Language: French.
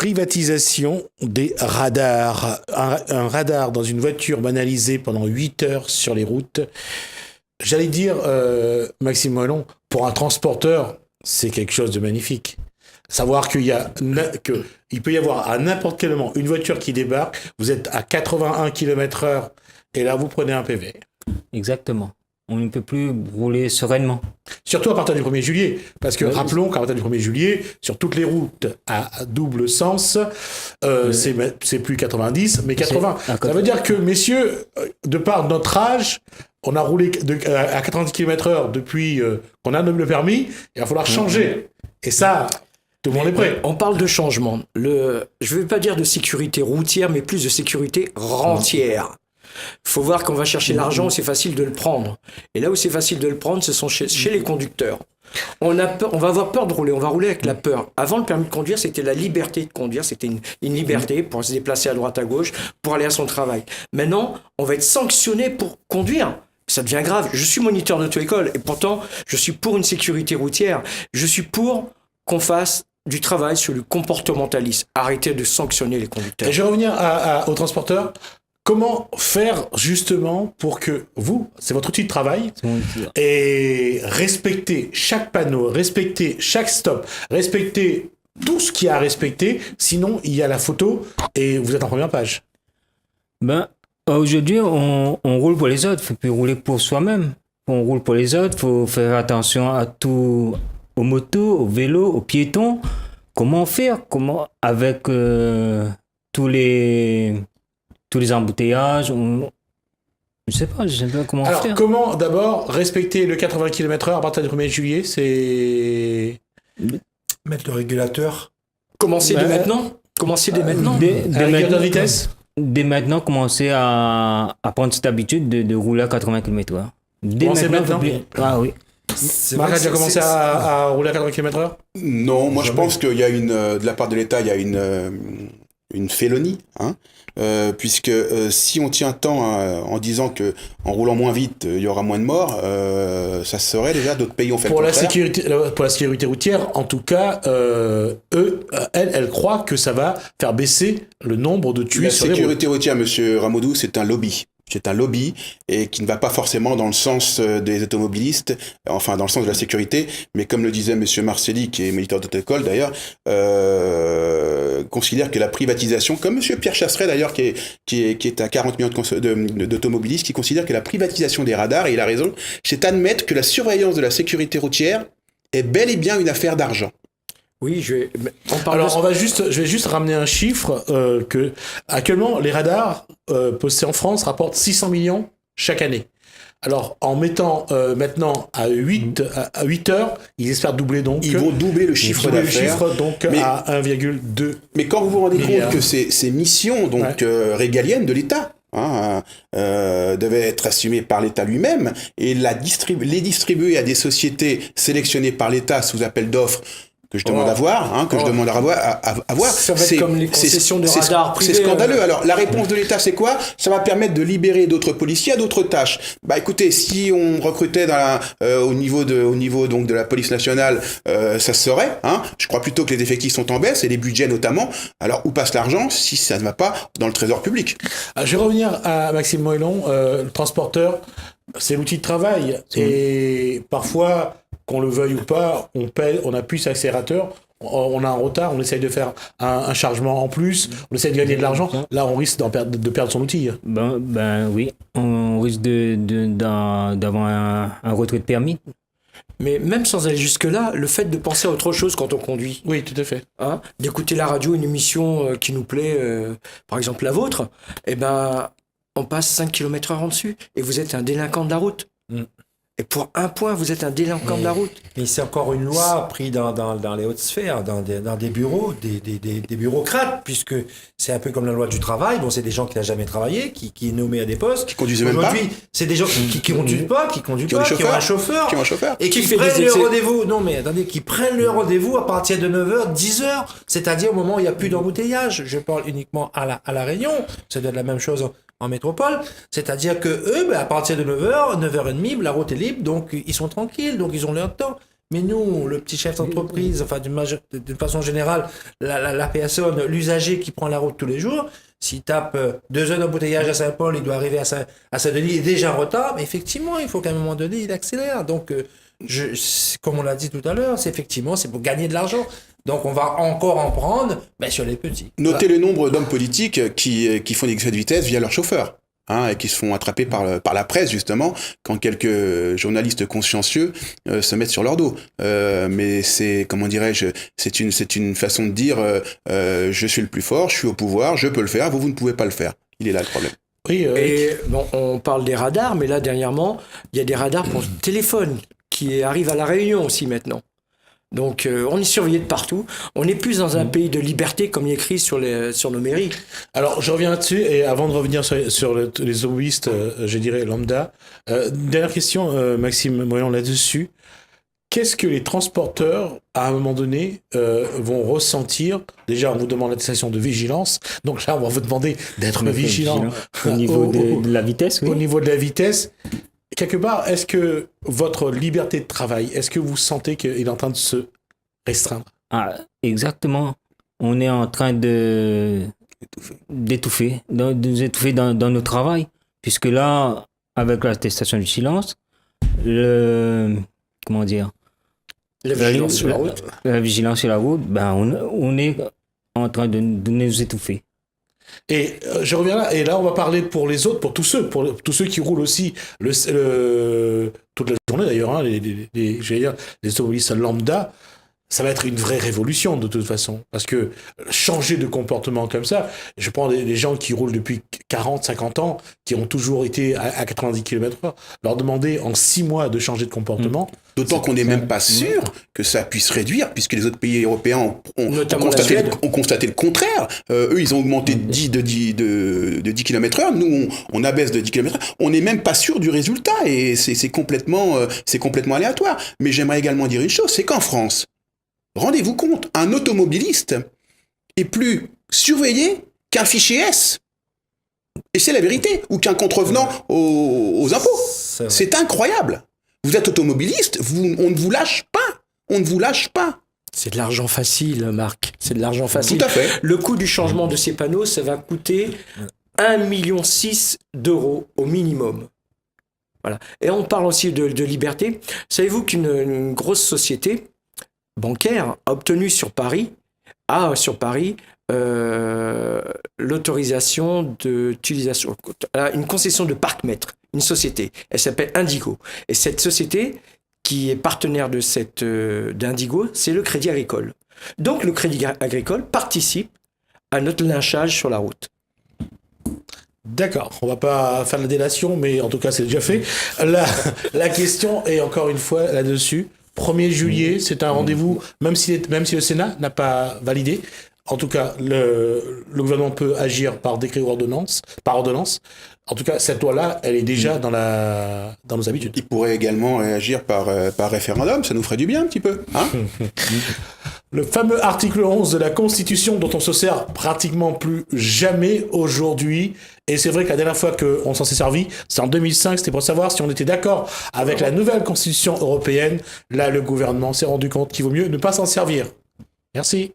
privatisation des radars. Un radar dans une voiture banalisée pendant 8 heures sur les routes. J'allais dire, Maxime Moellon, pour un transporteur, c'est quelque chose de magnifique. Savoir qu'il peut y avoir à n'importe quel moment une voiture qui débarque, vous êtes à 81 km/h et là vous prenez un PV. Exactement. On ne peut plus rouler sereinement. Surtout à partir du 1er juillet. Parce que rappelons qu'à partir du 1er juillet, sur toutes les routes à double sens, c'est plus 90, mais 80. Ça veut dire que, messieurs, de par notre âge, on a roulé à 90 km/h depuis qu'on a le permis, il va falloir changer. Et ça, tout le monde est prêt. On parle de changement. Je ne veux pas dire de sécurité routière, mais plus de sécurité rentière. Il faut voir qu'on va chercher l'argent où c'est facile de le prendre. Et là où c'est facile de le prendre, ce sont chez les conducteurs. On va avoir peur de rouler, on va rouler avec la peur. Avant, le permis de conduire, c'était la liberté de conduire, c'était une liberté pour se déplacer à droite à gauche, pour aller à son travail. Maintenant, on va être sanctionné pour conduire. Ça devient grave. Je suis moniteur d'auto-école et pourtant, je suis pour une sécurité routière. Je suis pour qu'on fasse du travail sur le comportementalisme. Arrêtez de sanctionner les conducteurs. Et je vais revenir aux transporteurs. Comment faire justement pour que vous, c'est votre outil de travail, et respecter chaque panneau, respecter chaque stop, respecter tout ce qu'il y a à respecter, sinon il y a la photo et vous êtes en première page. Aujourd'hui, on roule pour les autres, il ne faut plus rouler pour soi-même. On roule pour les autres, il faut faire attention à tout, aux motos, aux vélos, aux piétons. Comment faire? Avec tous les embouteillages, je ne sais pas comment faire. Alors, comment d'abord respecter le 80 km/h à partir du 1er juillet? C'est mettre le régulateur. Commencer dès maintenant. De vitesse. Dès maintenant, commencer à prendre cette habitude de rouler à 80 km/h. Dès maintenant. Ah oui. Marc a déjà commencé à rouler à 80 km/h? Non, moi je pense qu'il y a de la part de l'État, il y a une félonie, puisque si on tient tant en disant que en roulant moins vite il y aura moins de morts, ça serait déjà d'autres pays ont fait pour la sécurité routière, en tout cas, elle croit que ça va faire baisser le nombre de tués sur les routes. La sécurité routière, Monsieur Ramadou, c'est un lobby. C'est un lobby et qui ne va pas forcément dans le sens des automobilistes, enfin dans le sens de la sécurité, mais comme le disait Monsieur Marcelli, qui est moniteur d'auto-école d'ailleurs, considère que la privatisation, comme Monsieur Pierre Chasseret d'ailleurs, qui est à 40 millions d'automobilistes, qui considère que la privatisation des radars, et il a raison, c'est admettre que la surveillance de la sécurité routière est bel et bien une affaire d'argent. Oui, je vais juste ramener un chiffre que actuellement les radars postés en France rapportent 600 millions chaque année. Alors en mettant maintenant à 8 heures, ils espèrent doubler donc. Ils vont doubler le chiffre d'affaires. À 1,2. Mais quand vous vous rendez compte que ces missions donc régaliennes de l'État devaient être assumées par l'État lui-même et les distribuer à des sociétés sélectionnées par l'État sous appel d'offres que je demande à voir, Ça va être comme les concessions de radars privés. C'est scandaleux. Alors, la réponse de l'État, c'est quoi? Ça va permettre de libérer d'autres policiers à d'autres tâches. Écoutez, si on recrutait au niveau donc de la police nationale, ça se serait, Je crois plutôt que les effectifs sont en baisse et les budgets notamment. Alors, où passe l'argent si ça ne va pas dans le trésor public? Je vais revenir à Maxime Moellon, le transporteur, c'est l'outil de travail. Et parfois, qu'on le veuille ou pas, on appuie sur l'accélérateur, on a un retard, on essaye de faire un chargement en plus, on essaye de gagner de l'argent. Là, on risque de perdre son outil. Oui, on risque d'avoir un retrait de permis. Mais même sans aller jusque-là, le fait de penser à autre chose quand on conduit. Oui, tout à fait. D'écouter la radio, une émission qui nous plaît, par exemple la vôtre, on passe 5 km/h en dessus et vous êtes un délinquant de la route. Et pour un point, vous êtes un délinquant de la route. Mais c'est encore une loi prise dans les hautes sphères, dans des bureaux, des bureaucrates, puisque c'est un peu comme la loi du travail. Bon, c'est des gens qui n'ont jamais travaillé, qui est nommé à des postes. Qui conduisent même pas. Aujourd'hui, c'est des gens qui conduisent pas, qui ont un chauffeur. Et qui prennent le rendez-vous. Non, mais attendez, qui prennent le rendez-vous à partir de 9h, 10h. C'est-à-dire au moment où il n'y a plus d'embouteillage. Je parle uniquement à la Réunion. Ça doit être la même chose en métropole, c'est-à-dire que eux, à partir de 9h, 9h30, la route est libre, donc ils sont tranquilles, donc ils ont leur temps. Mais nous, le petit chef d'entreprise, enfin d'une façon générale, la personne, l'usager qui prend la route tous les jours, s'il tape 2 heures d'embouteillage à Saint-Paul, il doit arriver à Saint-Denis, il est déjà en retard, mais effectivement, il faut qu'à un moment donné, il accélère. Donc, comme on l'a dit tout à l'heure, c'est pour gagner de l'argent. Donc, on va encore en prendre, mais sur les petits. Notez le nombre d'hommes politiques qui font des excès de vitesse via leur chauffeur. Et qui se font attraper par la presse, justement, quand quelques journalistes consciencieux se mettent sur leur dos. Mais c'est, comment dirais-je, c'est une façon de dire je suis le plus fort, je suis au pouvoir, je peux le faire, vous ne pouvez pas le faire. Il est là le problème. Oui, et bon, on parle des radars, mais là, dernièrement, il y a des radars pour téléphone qui arrivent à La Réunion aussi maintenant. Donc, on est surveillé de partout. On n'est plus dans un pays de liberté, comme il est écrit sur nos mairies. Alors, je reviens là-dessus, et avant de revenir sur les automobilistes, je dirais lambda, dernière question, Maxime Moyon, là-dessus. Qu'est-ce que les transporteurs, à un moment donné, vont ressentir? Déjà, on vous demande l'attestation de vigilance. Donc là, on va vous demander d'être vigilant. Au niveau de la vitesse, oui. Au niveau de la vitesse. Quelque part, est-ce que votre liberté de travail, est-ce que vous sentez qu'il est en train de se restreindre? Ah, exactement. On est en train d'étouffer dans notre travail. Puisque là, avec l'attestation du silence, comment dire? La vigilance sur la route. La vigilance sur la route, ben, on est en train de nous étouffer. Et je reviens là, et là on va parler pour les autres, pour tous ceux qui roulent aussi toute la journée d'ailleurs, hein, j'allais dire, les automobilistes lambda. Ça va être une vraie révolution de toute façon. Parce que changer de comportement comme ça, je prends des gens qui roulent depuis 40, 50 ans, qui ont toujours été à 90 km/h, leur demander en 6 mois de changer de comportement. D'autant qu'on n'est même pas sûr que ça puisse réduire, puisque les autres pays européens ont constaté le contraire. Eux, ils ont augmenté de 10 km/h. Nous, on abaisse de 10 km/h. On n'est même pas sûr du résultat et c'est complètement aléatoire. Mais j'aimerais également dire une chose, c'est qu'en France, rendez-vous compte, un automobiliste est plus surveillé qu'un fichier S. Et c'est la vérité. Ou qu'un contrevenant aux impôts. C'est incroyable. Vous êtes automobiliste, on ne vous lâche pas. On ne vous lâche pas. C'est de l'argent facile, Marc. C'est de l'argent facile. Tout à fait. Le coût du changement de ces panneaux, ça va coûter 1,6 million d'euros au minimum. Voilà. Et on parle aussi de liberté. Savez-vous qu'une grosse société bancaire a obtenu sur Paris l'autorisation d'utilisation, une concession de parc-mètre, une société. Elle s'appelle Indigo. Et cette société, qui est partenaire d'Indigo, c'est le Crédit Agricole. Donc le Crédit Agricole participe à notre lynchage sur la route. D'accord, on va pas faire la délation, mais en tout cas c'est déjà fait. La question est encore une fois là-dessus. 1er juillet, c'est un rendez-vous, même si le Sénat n'a pas validé. En tout cas, le gouvernement peut agir par décret ou par ordonnance. En tout cas, cette loi-là, elle est déjà dans nos habitudes. Il pourrait également agir par référendum, ça nous ferait du bien un petit peu. Hein. Le fameux article 11 de la Constitution dont on se sert pratiquement plus jamais aujourd'hui. Et c'est vrai que la dernière fois qu'on s'en s'est servi, c'est en 2005, c'était pour savoir si on était d'accord avec la nouvelle Constitution européenne. Là, le gouvernement s'est rendu compte qu'il vaut mieux ne pas s'en servir. Merci.